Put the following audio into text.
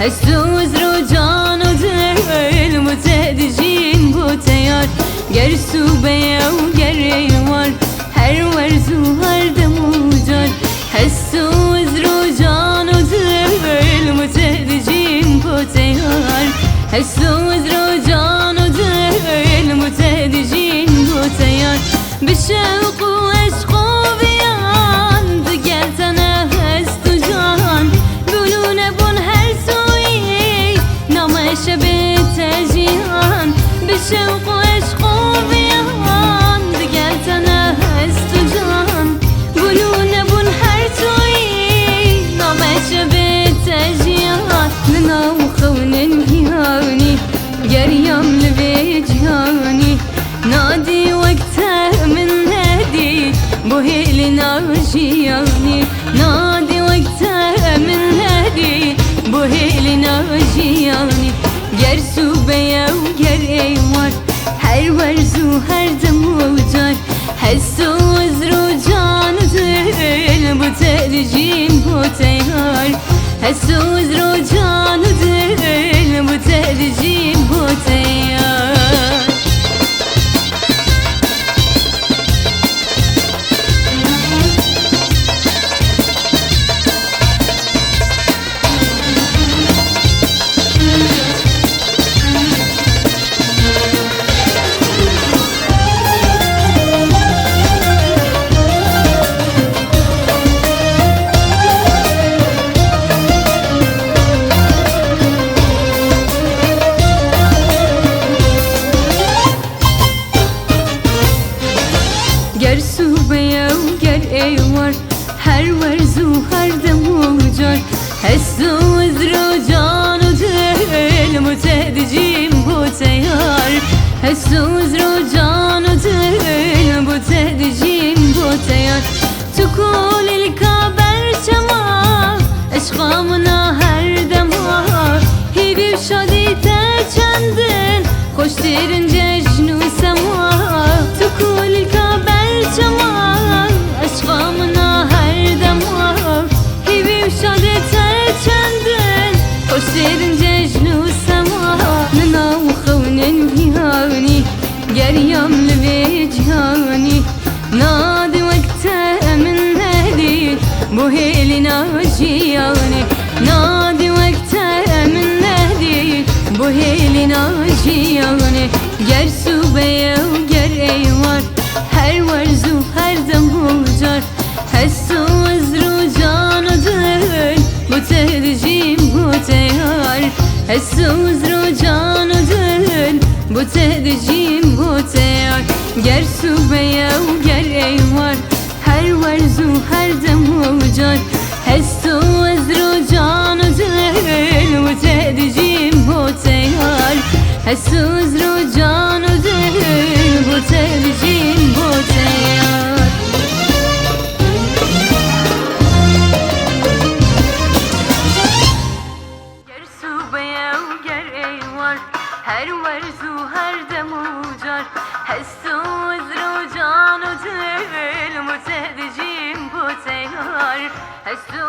حسوز رو جان و دل متدجین بو تیار گر سوبه و گر ایوار هر ورزو هر دمو جار حسوز رو جان و دل متدجین بو تیار حسوز رو جان و دل متدجین بو تیار بشوق و عشق و بیان دگر تنه هست و جان بلونه بون هر سوی نامش به تجیان بشوق و عشق و بیان دگر تنه هست و جان بلونه بون هر سوی نامش به تجیان لنا خون گیانی گریم لبی جهانی نادي وقتها من نادي بوهيلي ناجياني نادي وقتها من نادي بوهيلي ناجياني جرسو بيا وجر ايوار هر ورزو هر دمو جار حسو وزرو جان دل بتأجين بوتيار حسو وزرو جان دل بتأجين بوتيار گر سوبه و گر ایوار هر ورزو هر دمو جار حسو وزرو جان و دل متدجیم بو تیار حسو وزرو جان و دل متدجیم بو تیار تو کل الکابر چما عشقامنا هر دما هیبی و شادی تا چندن خوشترین جشن و سما تو کل الکابر جمال عشقامنا هر دما هیبی و شاده تر چندن خوشترین جشن و سما لنا و خونن گیانی گریم لبی جهانی نادی وقتها من نادی بوهیلی ناجیانی نادی وقتها من نادی بوهیلی ناجیانی گر سوبه و گر ایوار هر ورزو هر دمو جار حسو وزرو جان و دل متهدجیم بو تیار حسو وزرو جان و دل متهدجیم بو تیار گر سوبه و گر ایوار هر ورزو هر دمو جار حسو وزرو جان و دل متهدجیم بو تیار حسو وزرو جان و دل متهدجیم بو تیار گر سوبه و گر ایوار هر ورزو هر دمو جار حسو وزرو جان و دل متهدجیم بو تیار حسو